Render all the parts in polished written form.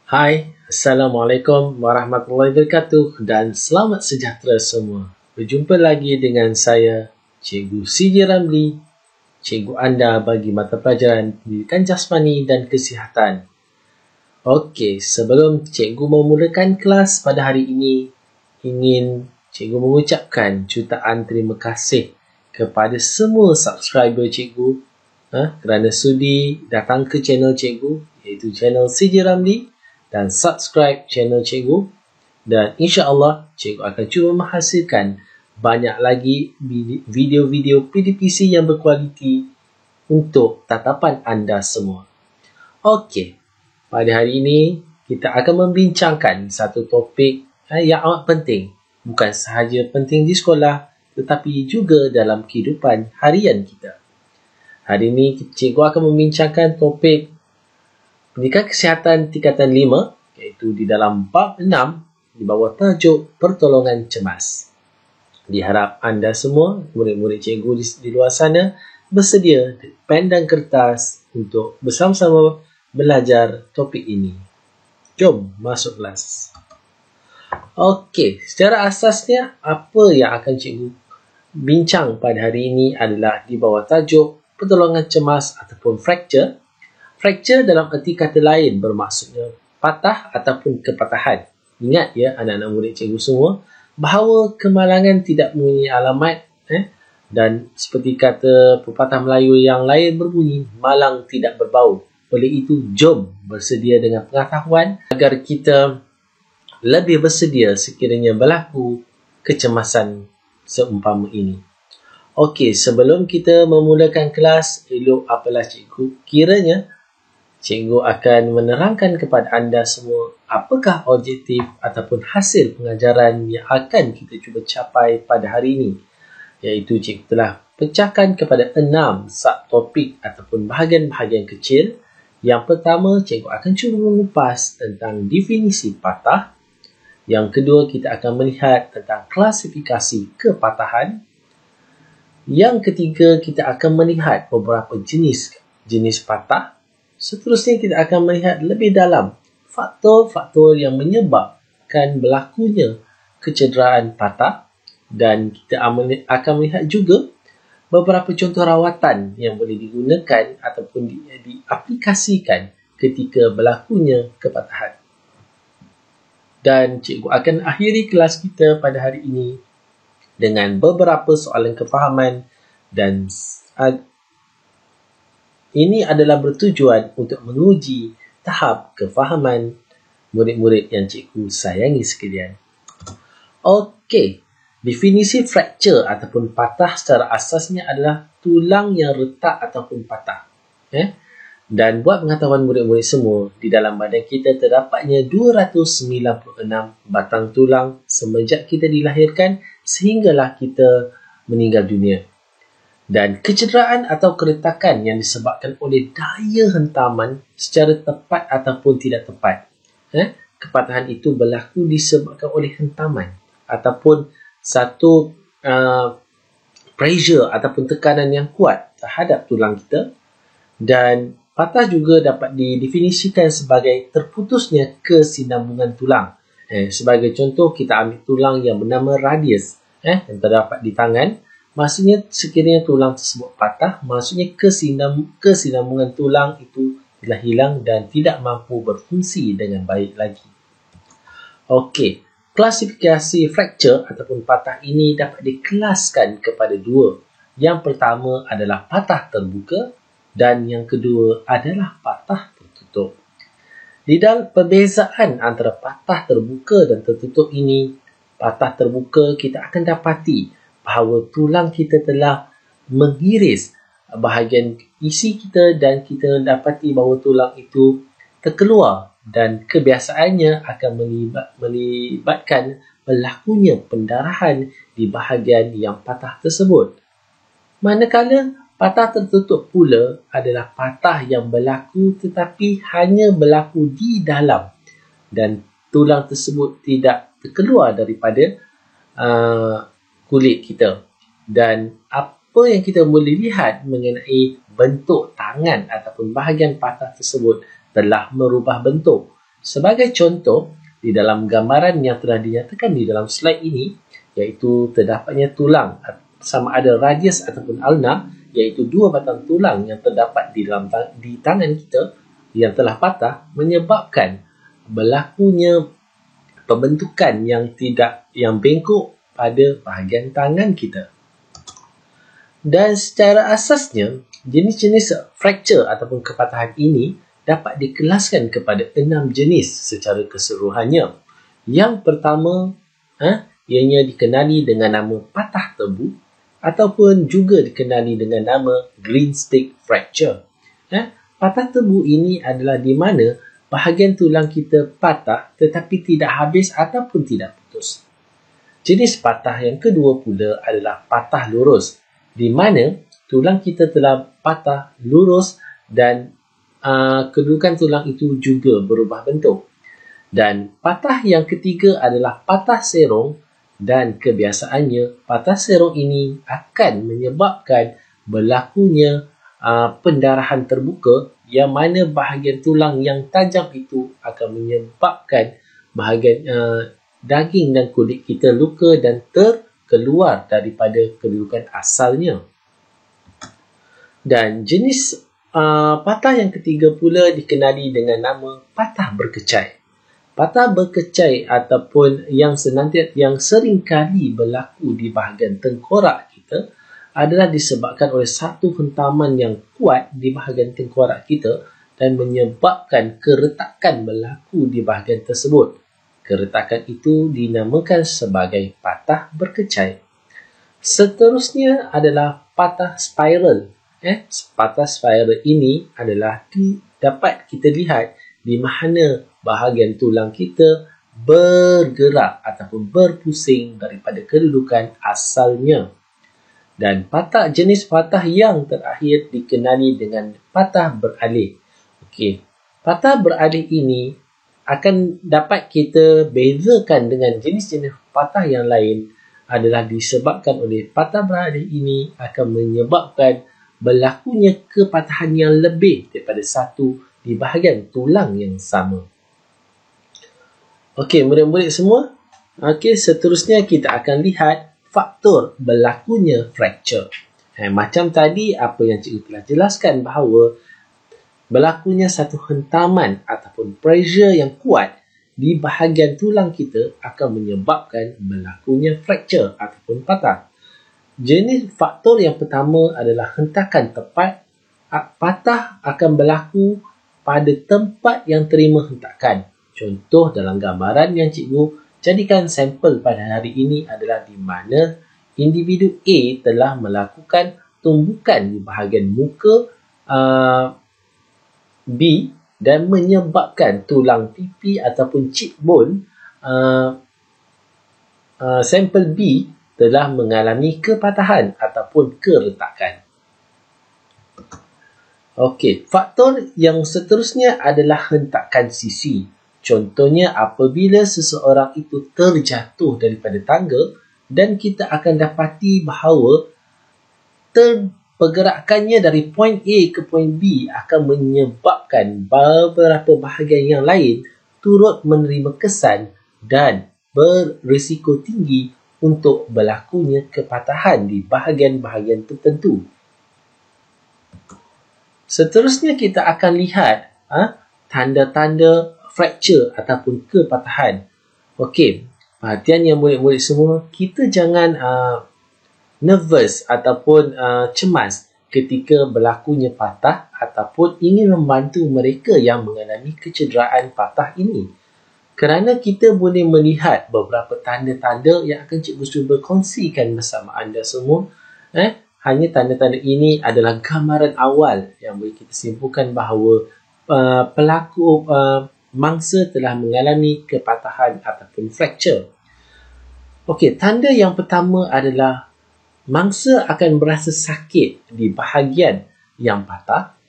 Hai, Assalamualaikum warahmatullahi wabarakatuh dan selamat sejahtera semua. Berjumpa lagi dengan saya, Cikgu CJ Ramli, cikgu anda bagi mata pelajaran Pendidikan Jasmani dan Kesihatan. Okey, sebelum cikgu memulakan kelas pada hari ini, ingin cikgu mengucapkan jutaan terima kasih kepada semua subscriber cikgu kerana sudi datang ke channel cikgu, iaitu channel CJ Ramli, dan subscribe channel cikgu, dan insya-Allah cikgu akan cuba menghasilkan banyak lagi video-video PDPC yang berkualiti untuk tatapan anda semua. Okey, pada hari ini kita akan membincangkan satu topik yang amat penting, bukan sahaja penting di sekolah tetapi juga dalam kehidupan harian kita. Hari ini cikgu akan membincangkan topik Pendidikan Kesihatan Tingkatan 5, iaitu di dalam bab 6 di bawah tajuk Pertolongan Cemas. Diharap anda semua, murid-murid cikgu di luar sana, bersedia pen dan kertas untuk bersama-sama belajar topik ini. Jom masuk kelas. Okey, secara asasnya apa yang akan cikgu bincang pada hari ini adalah di bawah tajuk Pertolongan Cemas ataupun fracture. Fracture dalam erti kata lain bermaksudnya patah ataupun kepatahan. Ingat ya anak-anak murid cikgu semua, bahawa kemalangan tidak mempunyai alamat dan seperti kata pepatah Melayu yang lain berbunyi, malang tidak berbau. Oleh itu, jom bersedia dengan pengetahuan agar kita lebih bersedia sekiranya berlaku kecemasan seumpama ini. Okey, sebelum kita memulakan kelas, elok apalah cikgu kiranya cikgu akan menerangkan kepada anda semua apakah objektif ataupun hasil pengajaran yang akan kita cuba capai pada hari ini. Iaitu cikgu telah pecahkan kepada 6 subtopik ataupun bahagian-bahagian kecil. Yang pertama, cikgu akan cuba mengupas tentang definisi patah. Yang kedua, kita akan melihat tentang klasifikasi kepatahan. Yang ketiga, kita akan melihat beberapa jenis patah. Seterusnya, kita akan melihat lebih dalam faktor-faktor yang menyebabkan berlakunya kecederaan patah, dan kita akan melihat juga beberapa contoh rawatan yang boleh digunakan ataupun diaplikasikan ketika berlakunya kepatahan. Dan cikgu akan akhiri kelas kita pada hari ini dengan beberapa soalan kefahaman, dan ini adalah bertujuan untuk menguji tahap kefahaman murid-murid yang cikgu sayangi sekalian. Okey, definisi fracture ataupun patah secara asasnya adalah tulang yang retak ataupun patah. Dan buat pengetahuan murid-murid semua, di dalam badan kita terdapatnya 296 batang tulang semenjak kita dilahirkan sehinggalah kita meninggal dunia. Dan kecederaan atau keretakan yang disebabkan oleh daya hentaman secara tepat ataupun tidak tepat. Kepatahan itu berlaku disebabkan oleh hentaman ataupun satu pressure ataupun tekanan yang kuat terhadap tulang kita. Dan patah juga dapat didefinisikan sebagai terputusnya kesinambungan tulang. Sebagai contoh, kita ambil tulang yang bernama radius yang terdapat di tangan. Maksudnya sekiranya tulang tersebut patah, maksudnya kesinambungan tulang itu telah hilang dan tidak mampu berfungsi dengan baik lagi. Okey, klasifikasi fracture ataupun patah ini dapat dikelaskan kepada dua. Yang pertama adalah patah terbuka dan yang kedua adalah patah tertutup. Di dalam perbezaan antara patah terbuka dan tertutup ini, patah terbuka kita akan dapati bahawa tulang kita telah mengiris bahagian isi kita dan kita dapati bahawa tulang itu terkeluar, dan kebiasaannya akan melibatkan berlakunya pendarahan di bahagian yang patah tersebut. Manakala patah tertutup pula adalah patah yang berlaku tetapi hanya berlaku di dalam dan tulang tersebut tidak terkeluar daripada kulit kita. Dan apa yang kita boleh lihat mengenai bentuk tangan ataupun bahagian patah tersebut telah merubah bentuk Sebagai contoh, di dalam gambaran yang telah dinyatakan di dalam slide ini, iaitu terdapatnya tulang sama ada radius ataupun ulna, iaitu dua batang tulang yang terdapat di tangan kita yang telah patah, menyebabkan berlakunya pembentukan yang bengkok pada bahagian tangan kita. Dan secara asasnya, jenis-jenis fracture ataupun kepatahan ini dapat dikelaskan kepada 6 jenis secara keseluruhannya. Yang pertama, ianya dikenali dengan nama patah tebu ataupun juga dikenali dengan nama green stick fracture. Patah tebu ini adalah di mana bahagian tulang kita patah tetapi tidak habis ataupun tidak putus. Jenis patah yang kedua pula adalah patah lurus, di mana tulang kita telah patah lurus dan kedudukan tulang itu juga berubah bentuk. Dan patah yang ketiga adalah patah serong, dan kebiasaannya patah serong ini akan menyebabkan berlakunya pendarahan terbuka, yang mana bahagian tulang yang tajam itu akan menyebabkan bahagian daging dan kulit kita luka dan terkeluar daripada kedudukan asalnya. Dan jenis patah yang ketiga pula dikenali dengan nama patah berkecai. Patah berkecai ataupun yang sering kali berlaku di bahagian tengkorak kita adalah disebabkan oleh satu hentaman yang kuat di bahagian tengkorak kita dan menyebabkan keretakan berlaku di bahagian tersebut. Keretakan itu dinamakan sebagai patah berkecai. Seterusnya adalah patah spiral. Patah spiral ini adalah dapat kita lihat di mana bahagian tulang kita bergerak ataupun berpusing daripada kedudukan asalnya. Dan jenis patah yang terakhir dikenali dengan patah beralih. Patah beralih ini akan dapat kita bezakan dengan jenis-jenis patah yang lain adalah disebabkan oleh patah beralih ini akan menyebabkan berlakunya kepatahan yang lebih daripada satu di bahagian tulang yang sama. Murid-murid semua. Seterusnya kita akan lihat faktor berlakunya fracture. Macam tadi apa yang cikgu telah jelaskan, bahawa berlakunya satu hentaman ataupun pressure yang kuat di bahagian tulang kita akan menyebabkan berlakunya fracture ataupun patah. Jenis faktor yang pertama adalah hentakan tepat. Patah akan berlaku pada tempat yang terima hentakan. Contoh dalam gambaran yang cikgu jadikan sampel pada hari ini adalah di mana individu A telah melakukan tumbukan di bahagian muka B dan menyebabkan tulang pipi ataupun cheekbone sampel B telah mengalami kepatahan ataupun keretakan. Faktor yang seterusnya adalah hentakan sisi. Contohnya apabila seseorang itu terjatuh daripada tangga dan kita akan dapati bahawa pergerakannya dari point A ke point B akan menyebabkan beberapa bahagian yang lain turut menerima kesan dan berisiko tinggi untuk berlakunya kepatahan di bahagian-bahagian tertentu. Seterusnya kita akan lihat tanda-tanda fracture ataupun kepatahan. Perhatian yang murid-murid semua, kita jangan nervous ataupun cemas ketika berlakunya patah ataupun ingin membantu mereka yang mengalami kecederaan patah ini. Kerana kita boleh melihat beberapa tanda-tanda yang akan cikgu cuba kongsikan bersama anda semua. Hanya tanda-tanda ini adalah gambaran awal yang boleh kita simpulkan bahawa pelaku mangsa telah mengalami kepatahan ataupun fracture. Tanda yang pertama adalah mangsa akan berasa sakit di bahagian yang patah.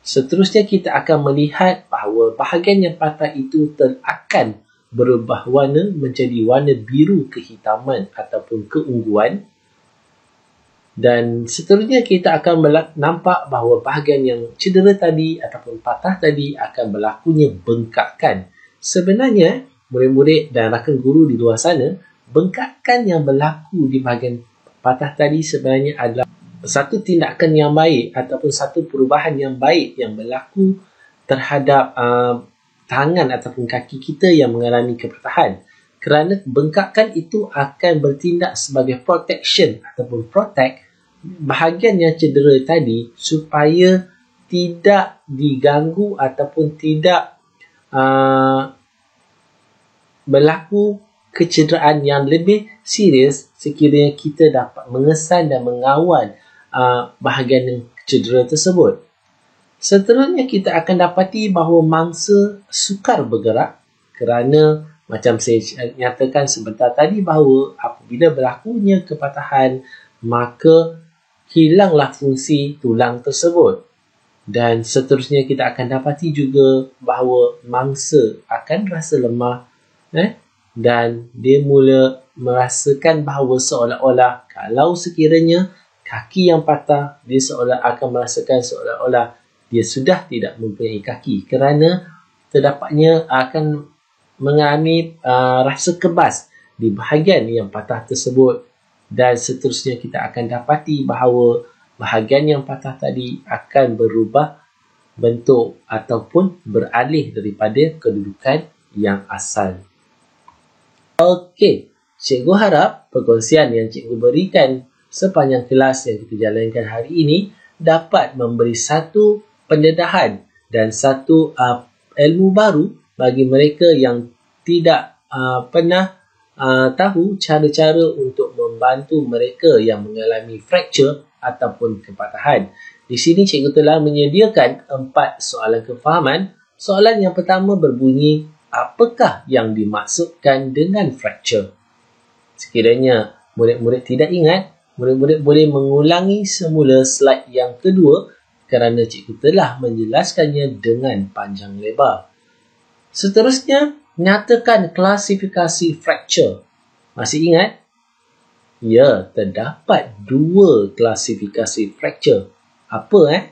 Seterusnya kita akan melihat bahawa bahagian yang patah itu akan berubah warna menjadi warna biru kehitaman ataupun keungguan. Dan seterusnya kita akan nampak bahawa bahagian yang cedera tadi ataupun patah tadi akan berlakunya bengkakan, sebenarnya murid-murid dan rakan guru di luar sana, bengkakan yang berlaku di bahagian patah tadi sebenarnya adalah satu tindakan yang baik ataupun satu perubahan yang baik yang berlaku terhadap tangan ataupun kaki kita yang mengalami kepatahan. Kerana bengkakan itu akan bertindak sebagai protection ataupun protect bahagian yang cedera tadi supaya tidak diganggu ataupun tidak berlaku kecederaan yang lebih serius sekiranya kita dapat mengesan dan mengawal bahagian yang cedera tersebut. Seterusnya kita akan dapati bahawa mangsa sukar bergerak kerana macam saya nyatakan sebentar tadi bahawa apabila berlakunya kepatahan maka hilanglah fungsi tulang tersebut. Dan seterusnya kita akan dapati juga bahawa mangsa akan rasa lemah dan dia mula merasakan bahawa seolah-olah kalau sekiranya kaki yang patah, dia akan merasakan seolah-olah dia sudah tidak mempunyai kaki kerana terdapatnya akan mengalami rasa kebas di bahagian yang patah tersebut. Dan seterusnya kita akan dapati bahawa bahagian yang patah tadi akan berubah bentuk ataupun beralih daripada kedudukan yang asal. Okey, cikgu harap perkongsian yang cikgu berikan sepanjang kelas yang kita jalankan hari ini dapat memberi satu pendedahan dan satu ilmu baru bagi mereka yang tidak pernah tahu cara-cara untuk membantu mereka yang mengalami fracture ataupun kepatahan. Di sini cikgu telah menyediakan 4 soalan kefahaman. Soalan yang pertama berbunyi, apakah yang dimaksudkan dengan fracture? Sekiranya murid-murid tidak ingat, murid-murid boleh mengulangi semula slide yang kedua kerana cikgu telah menjelaskannya dengan panjang lebar. Seterusnya, nyatakan klasifikasi fracture. Masih ingat? Ya, terdapat 2 klasifikasi fracture. Apa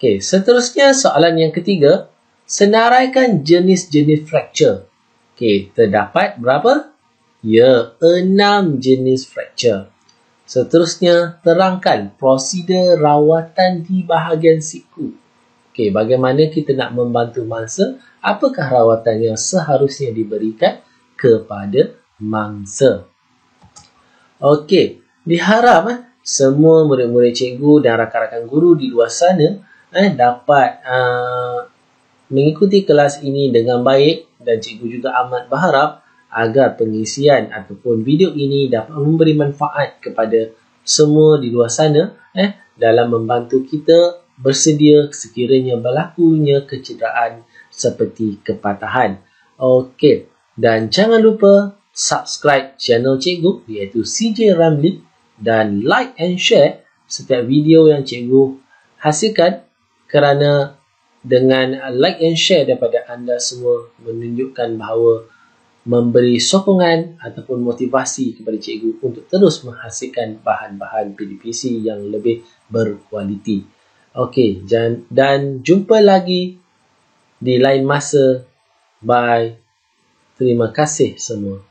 Okey, seterusnya soalan yang ketiga, senaraikan jenis-jenis fracture. Okey, terdapat berapa? Ya, 6 jenis fracture. Seterusnya, terangkan prosedur rawatan di bahagian siku. Okey, bagaimana kita nak membantu mangsa? Apakah rawatan yang seharusnya diberikan kepada mangsa? Okey, diharap semua murid-murid cikgu dan rakan-rakan guru di luar sana dapat mengikuti kelas ini dengan baik dan cikgu juga amat berharap agar pengisian ataupun video ini dapat memberi manfaat kepada semua di luar sana dalam membantu kita bersedia sekiranya berlakunya kecederaan seperti kepatahan. Okey, dan jangan lupa subscribe channel cikgu iaitu CJ Ramli dan like and share setiap video yang cikgu hasilkan kerana dengan like and share daripada anda semua menunjukkan bahawa memberi sokongan ataupun motivasi kepada cikgu untuk terus menghasilkan bahan-bahan PDPC yang lebih berkualiti. Okey, dan jumpa lagi di lain masa. Bye. Terima kasih semua.